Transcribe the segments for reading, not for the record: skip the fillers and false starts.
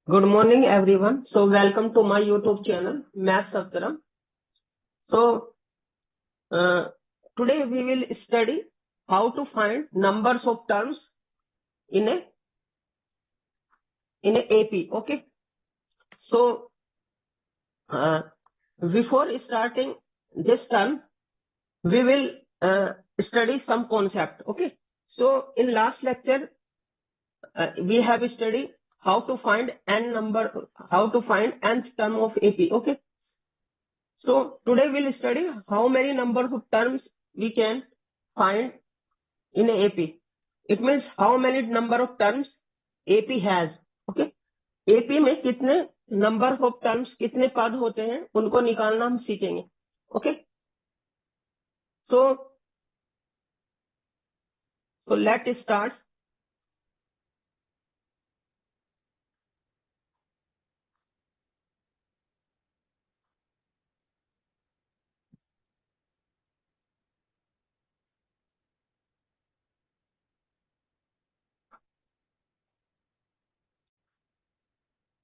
Good morning, everyone. So, welcome to my YouTube channel, Math Saptaram. So, today we will study how to find numbers of terms in a AP. Okay. So, before starting this term, we will study some concept. Okay. So, in last lecture, we have studied how to find nth term of AP. Okay. So today we'll study how many numbers of terms we can find in a AP. It means how many number of terms AP has. Okay. AP में कितने number of terms, कितने पद होते हैं, उनको निकालना हम सीखेंगे. Okay. So let's start.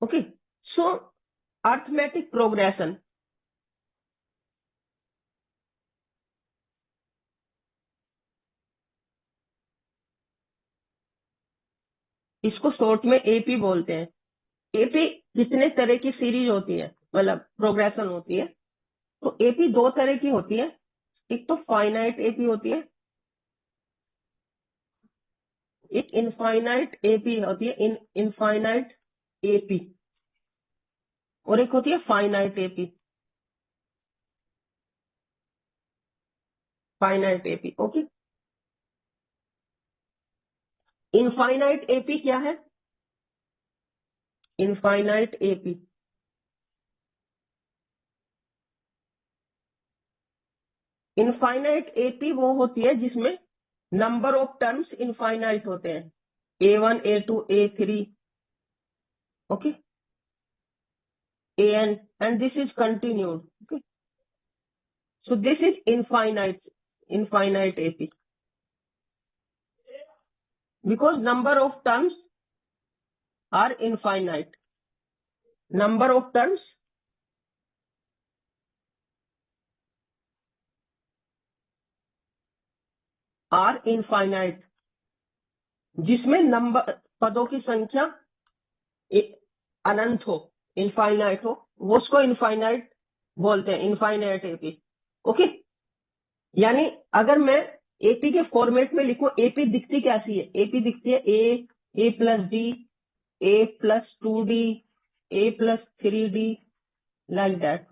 Okay. So arithmetic progression. इसको शॉर्ट में AP बोलते हैं. AP कितने तरह की सीरीज होती है, मतलब प्रोग्रेशन होती है. तो AP दो तरह की होती है. एक तो फाइनाइट AP होती है, एक इनफाइनाइट AP होती है, इनफाइनाइट AP, और एक होती है finite AP. Finite AP. Okay. Infinite AP क्या है? इनफाइनाइट AP इनफाइनाइट AP वो होती है जिसमें नंबर ऑफ टर्म्स इनफाइनाइट होते हैं. A1, A2, A3, okay, AN, and this is continued. Okay. So this is infinite AP. Because number of terms are infinite. Number of terms are infinite. जिसमें number पदों की संख्या अनंत हो, infinite हो, वो उसको इनफाइनाइट बोलते हैं, इनफाइनाइट AP. ओके. यानी अगर मैं AP के फॉर्मेट में लिखूं, AP दिखती कैसी है? AP दिखती है A plus D, A plus 2D, A plus 3D, like that.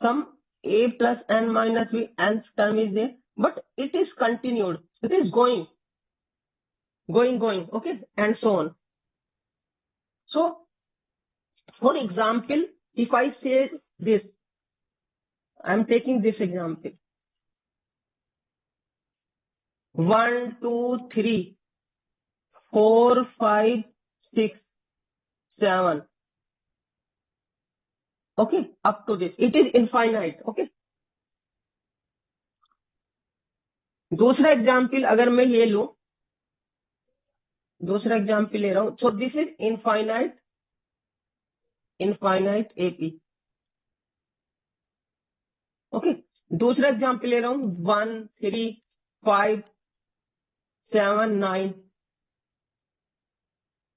Some A plus N minus B, nth term is there, but it is continued. It is going, okay, and so on. So, for example, if I say this, I am taking this example. 1, 2, 3, 4, 5, 6, 7. Okay, up to this. It is infinite. Okay. दूसरा example अगर मैं ये लूं, दूसरा example ले रहा हूं, so this is infinite AP. Okay. दूसरा एग्जाम्पल ले रहा हूं, 1, 3, 5, 7, 9.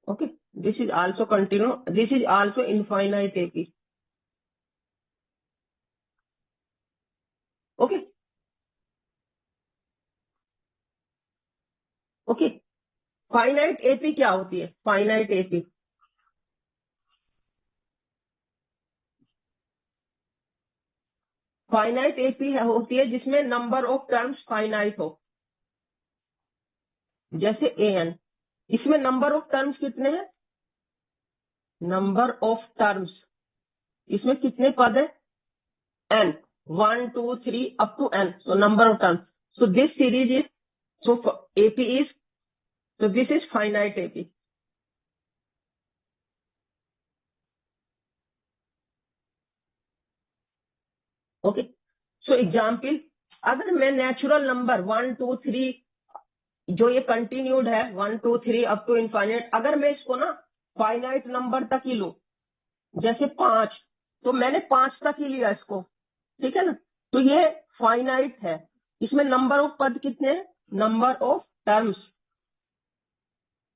Okay. This is also continue. This is also infinite AP. Okay. Okay. Finite AP क्या होती है? फाइनाइट AP फाइनाइट AP होती है जिसमें नंबर ऑफ टर्म्स फाइनाइट हो. जैसे AN, इसमें नंबर ऑफ टर्म्स कितने हैं? नंबर ऑफ टर्म्स इसमें कितने पद है? N. 1, 2, 3 up to N. So number of terms. So this series is, so AP is, so this is finite AP. Okay. So example, अगर मैं नेचुरल नंबर 1, 2, 3 जो ये कंटिन्यूड है 1, 2, 3 अप टू इनफाइनाइट, अगर मैं इसको ना फाइनाइट नंबर तक ही लूं, जैसे 5, तो मैंने 5 तक ही लिया इसको, ठीक है ना, तो ये फाइनाइट है। इसमें नंबर ऑफ पद कितने हैं, नंबर ऑफ टर्म्स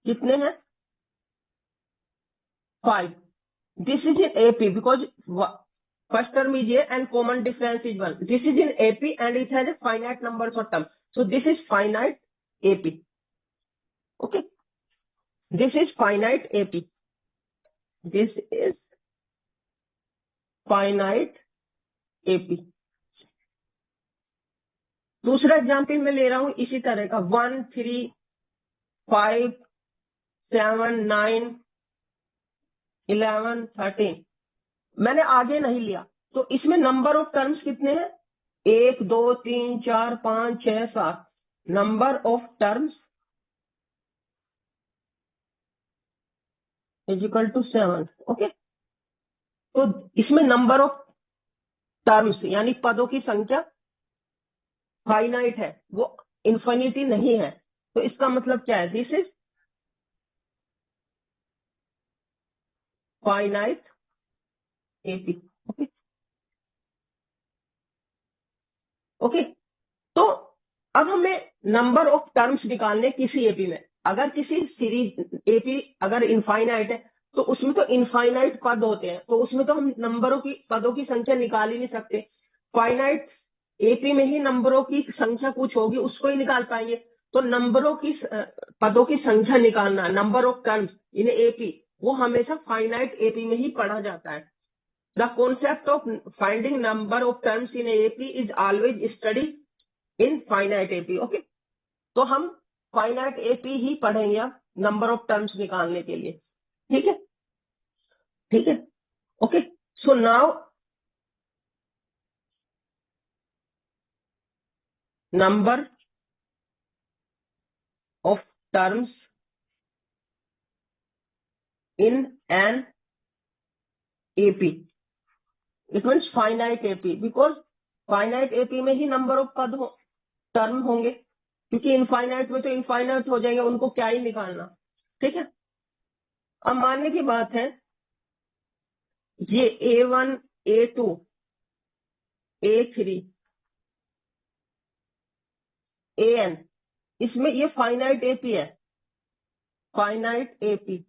कितने हैं, 5। This is in AP because first term is A and common difference is 1. This is in AP and it has a finite number of terms. So this is finite AP. Okay. This is finite AP. This is finite AP. दूसरा example मैं ले रहा हूं इसी तरह का, 1, 3, 5, 7, 9, 11, 13। मैंने आगे नहीं लिया, तो इसमें नंबर ऑफ टर्म्स कितने हैं, 1, 2, 3, 4, 5, 6, 7। Number of terms is equal to 7। Okay, तो इसमें नंबर ऑफ टर्म्स यानी पदों की संख्या फाइनाइट है, वो इन्फिनिटी नहीं है। तो इसका मतलब क्या है, this is finite AP. Okay okay, तो अब हमें नंबर ऑफ टर्म्स निकालने किसी एपी में। अगर किसी सीरीज एपी अगर इनफाइनाइट है तो उसमें तो इनफाइनाइट पद होते हैं, तो उसमें तो हम नंबरों की पदों की संख्या निकाल ही नहीं सकते। फाइनाइट एपी में ही नंबरों की संख्या कुछ होगी, उसको ही निकाल पाएंगे। तो नंबरों की पदों की संख्या निकालना, number of terms in AP, वो हमेशा फाइनाइट एपी में ही पढ़ा जाता है। The concept of finding number of terms in AP is always study in finite AP. Okay, तो हम फाइनाइट एपी ही पढ़ेंगे नंबर ऑफ टर्म्स निकालने के लिए। ठीक है, ठीक है। Okay, so now number of terms in an AP, it means finite AP, because finite AP में ही नंबर ऑफ पद टर्म होंगे, क्योंकि इनफाइनाइट में तो इनफाइनाइट हो जाएंगे, उनको क्या ही निकालना। ठीक है, अब मानने की बात है ये A1, A2, A3, AN, इसमें ये फाइनाइट एपी है, फाइनाइट एपी।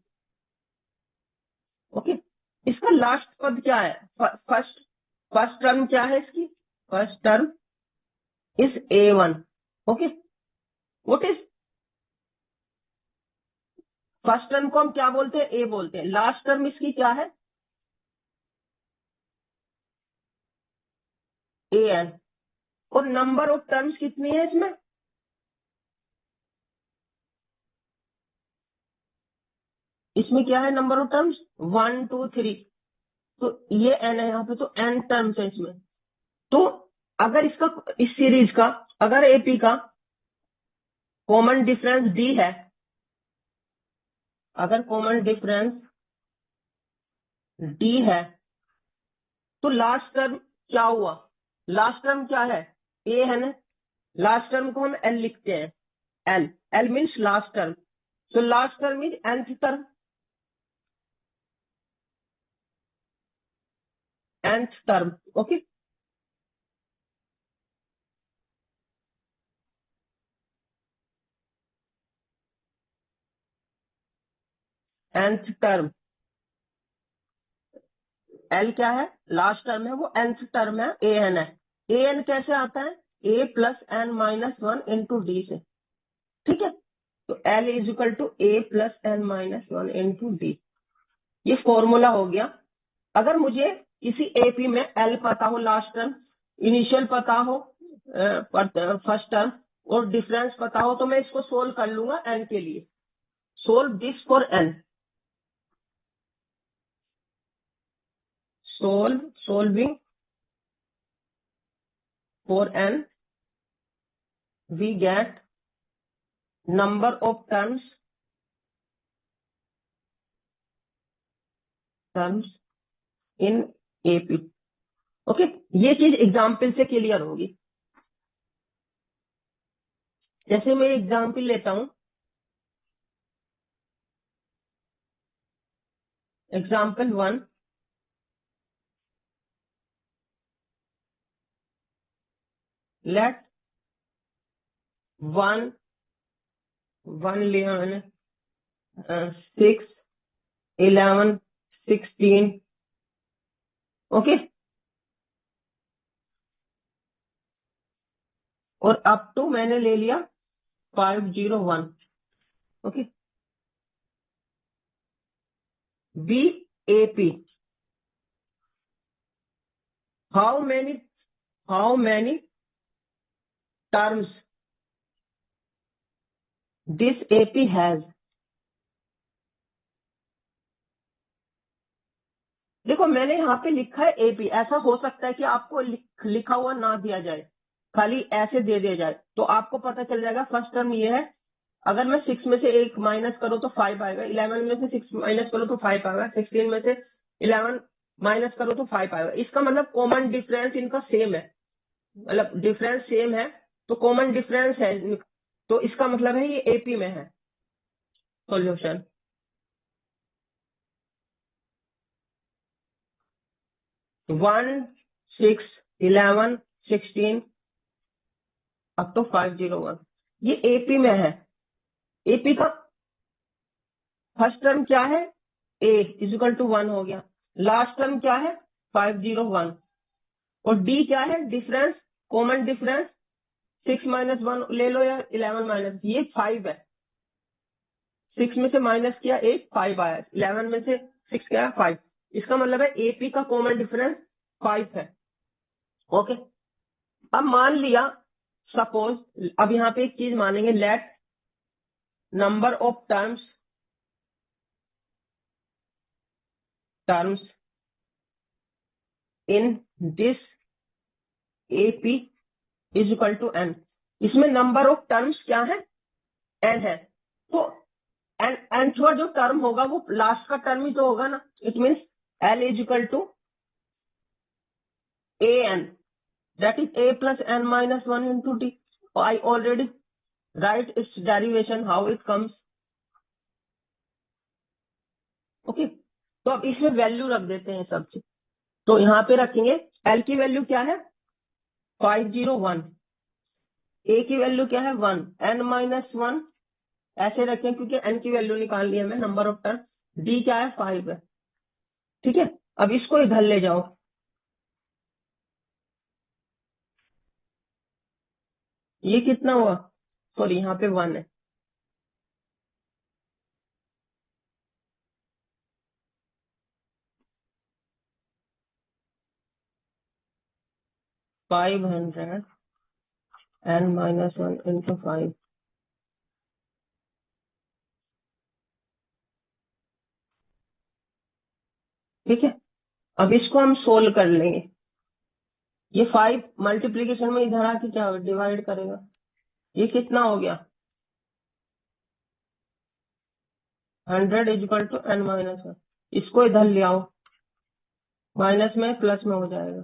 ओके, इसका लास्ट पद क्या है, फर्स्ट फर्स्ट टर्म क्या है इसकी, first term is A1। Okay, what is first term को हम क्या बोलते हैं, ए बोलते हैं। लास्ट टर्म इसकी क्या है, AN। और नंबर ऑफ टर्म्स कितनी है इसमें, इसमें क्या है नंबर ऑफ टर्म्स, 1, 2, 3। तो ये N है यहाँ पे, तो N टर्म्स है इसमें। तो अगर इसका इस सीरीज का अगर एपी का कॉमन डिफरेंस D है, अगर कॉमन डिफरेंस D है, तो लास्ट टर्म क्या हुआ, लास्ट टर्म क्या है, A है ना, लास्ट टर्म को हम L लिखते हैं, L, L means last term. So last term is nth term, nth term. Okay, nth term, L क्या है, लास्ट टर्म है, वो nth टर्म है, AN है। AN कैसे आता है, A plus N minus 1 into D से। ठीक है, तो L is equal to A plus N minus 1 into D, ये फॉर्मूला हो गया। अगर मुझे किसी एपी में L पता हो, लास्ट टर्म, इनिशियल पता हो फर्स्ट टर्म, और डिफरेंस पता हो, तो मैं इसको सोल्व कर लूंगा N के लिए। Solve this for N, solving for N, we get number of terms in AP. Okay, ये चीज एग्जाम्पल से क्लियर होगी। जैसे मैं एग्जाम्पल लेता हूं, Example 1. Let 1, 11, 6, 11, 16. ओके, और अप टू मैंने ले लिया 501. Okay, BAP. How many terms this AP has? देखो मैंने यहाँ पे लिखा है एपी. ऐसा हो सकता है कि आपको लिखा हुआ ना दिया जाए, खाली ऐसे दे दिया जाए, तो आपको पता चल जाएगा. फर्स्ट टर्म ये है, अगर मैं 6 में से 1 माइनस करूँ तो 5 आएगा. 11 में से 6 माइनस करूँ तो 5 आएगा. 16 में से 11 माइनस करूँ तो 5 आएगा. इसका मतलब कॉमन डिफरेंस इनका सेम है, मतलब डिफरेंस सेम है, तो कॉमन डिफरेंस है, तो इसका मतलब है ये एपी में है. Solution 1, 6, 11, 16 up to 501. ये एपी में है. एपी का फर्स्ट टर्म क्या है? ए इजिकल टू 1 हो गया. लास्ट टर्म क्या है? 501. और डी क्या है? Difference, common difference. 6 माइनस 1 ले लो या 11 माइनस, ये 5 है. 6 में से माइनस किया 8, 5 आया. 11 में से 6 क्या? 5. इसका मतलब है एपी का कॉमन डिफरेंस 5 है. ओके, अब मान लिया, सपोज, अब यहाँ पे एक चीज मानेंगे, let number of terms in this AP is equal to N. इसमें नंबर ऑफ टर्म्स क्या है? एन है. तो एनथवा जो टर्म होगा वो लास्ट का टर्म ही तो होगा ना. It means L is equal to A N, that is A plus N minus 1 into T. I already write its derivation how it comes. Okay, तो अब इसमें वैल्यू रख देते हैं सबसे. तो यहाँ पे रखेंगे एल की वैल्यू क्या है? 501. ए की वैल्यू क्या है? 1. एन माइनस 1 ऐसे रखें क्योंकि एन की वैल्यू निकालनी है हमें, नंबर ऑफ टर्म. डी क्या है? 5 है. ठीक है, अब इसको इधर ले जाओ. ये कितना हुआ? सॉरी, यहाँ पे 1 है. 500 एन माइनस 1 इंटू 5. ठीक है, अब इसको हम सोल्व कर लेंगे. ये 5 मल्टीप्लीकेशन में इधर आके क्या डिवाइड करेगा? ये कितना हो गया? 100 is equal to N minus 1. इसको इधर ले आओ, माइनस में प्लस में हो जाएगा.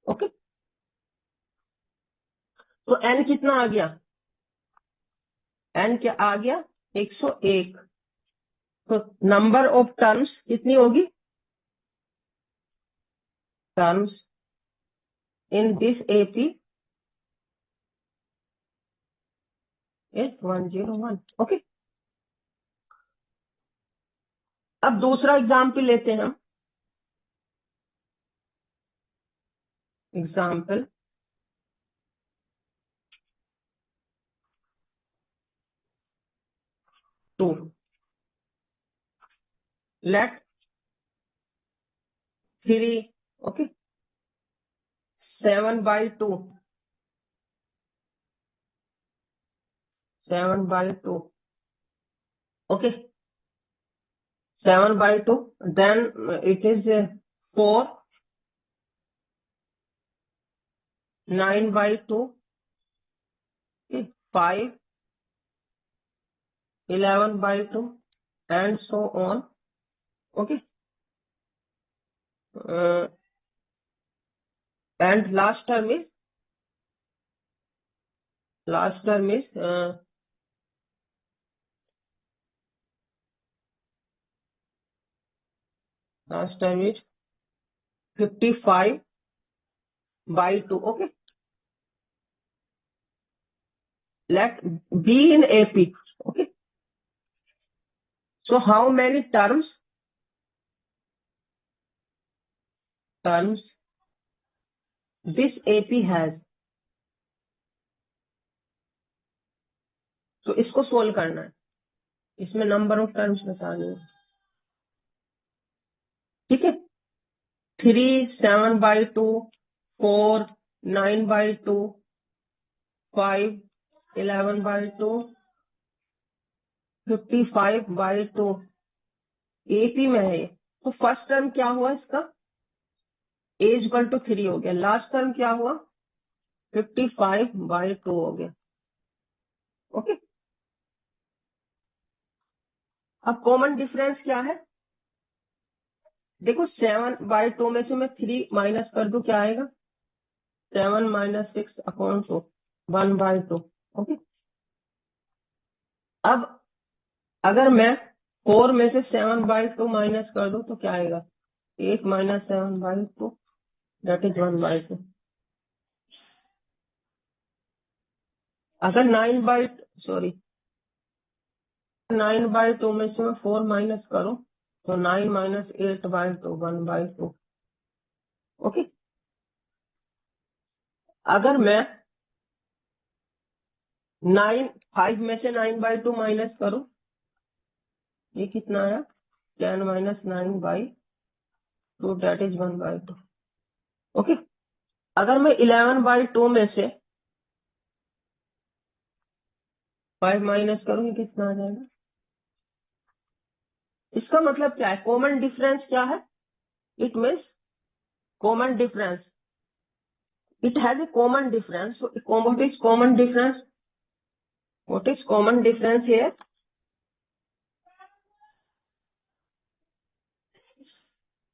ओके, तो एन कितना आ गया? एन क्या आ गया? 101. तो नंबर ऑफ टर्म्स कितनी होगी? Terms in this AP is 101. Okay, अब दूसरा एग्जाम्पल लेते हैं हम. Example 2. Let 3. Okay, 7/2. 7/2. Okay, 7/2. Then it is 4. 9/2. 5. 11/2 and so on. Okay, and last term is 2. Last term is 55/2. Okay. Let B in AP. Okay. So how many terms this AP has? तो इसको solve करना है, इसमें number of terms बताने हैं. ठीक है. 3 7/2, 4 9/2, 5 11/2, 55/2 AP में है. तो फर्स्ट टर्म क्या हुआ इसका? A = 3 हो गया. लास्ट टर्म क्या हुआ? 55/2 हो गया. ओके. अब कॉमन डिफरेंस क्या है? देखो 7/2 में से मैं 3 माइनस कर दूं, क्या आएगा? 7 - 6/2 1/2. ओके. अब अगर मैं 4 में से 7/2 माइनस कर दूं तो क्या आएगा? 8 - 7/2 दैट इज 1/2. अगर 9/2 में से मैं 4 माइनस करूं तो 9 - 8/2 1/2. ओके. अगर मैं 5 में से 9/2 माइनस करूं, ये कितना आया? 10 - 9/2 दैट इज 1/2. ओके. अगर मैं 11/2 में से 5 माइनस करूं, ये कितना आ जाएगा? इसका मतलब क्या है? कॉमन डिफरेंस क्या है? It means common difference. It has a common difference. So what is common difference? What is common difference here?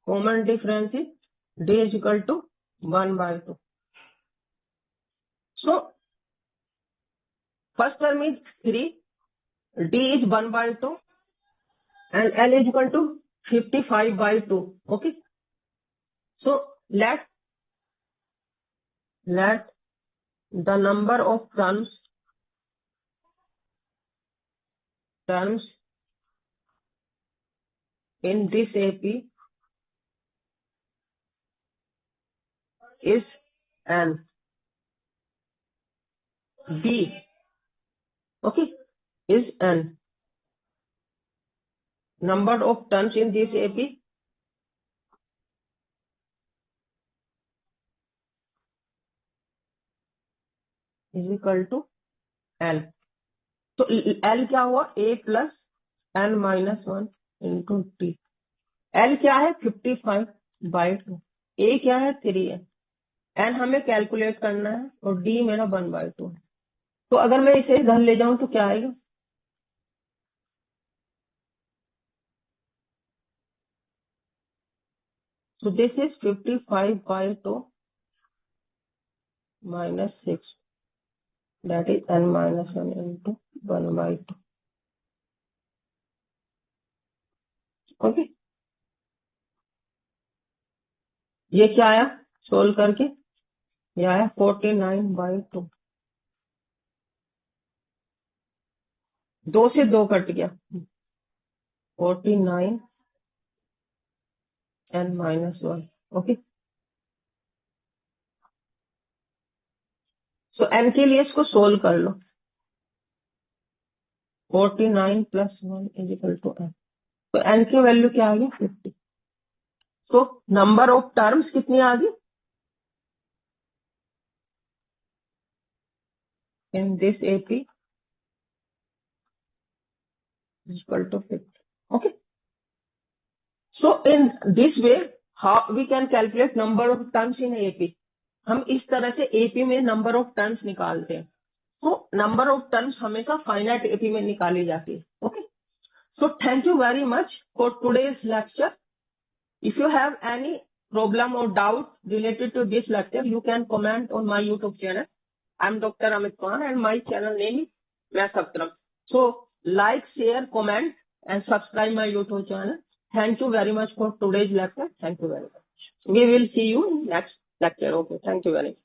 Common difference is D is equal to 1/2. So first term is 3, D is 1/2, and L is equal to 55/2. Okay. So let the number of terms in this AP is N. B. Okay. Is N. Number of terms in this AP is equal to L. तो L क्या हुआ? A + N - 1 into T. L क्या है? 55/2. A क्या है? 3 है. N हमें calculate करना है और D मेरा 1/2 है. तो अगर मैं इसे इधर ले जाऊं तो क्या आएगा? So this is 55/2 minus 6. That is N - 1 into 1/2. Okay. ये क्या आया सोल्व करके? ये आया 49/2. 2 से 2 कट गया. 49 N - 1. ओके. सो N के लिए इसको सोल्व कर लो. 49 + 1 is equal to N. तो N की वैल्यू क्या आ गई? 50. तो नंबर ऑफ टर्म्स कितनी आ गई? In this AP is equal to 50. Okay. So in this way, how we can calculate number of terms in AP? हम इस तरह से AP में नंबर ऑफ टर्म्स निकालते हैं. तो नंबर ऑफ टर्म्स हमेशा फाइनाइट AP में निकाली जाती है. Okay. So thank you very much for today's lecture. If you have any problem or doubt related to this lecture, you can comment on my YouTube channel. I'm Dr. Amit Khan and my channel name is Maths Saptaram. So like, share, comment and subscribe my YouTube channel. Thank you very much for today's lecture. Thank you very much. We will see you in next lecture. Okay. Thank you very much.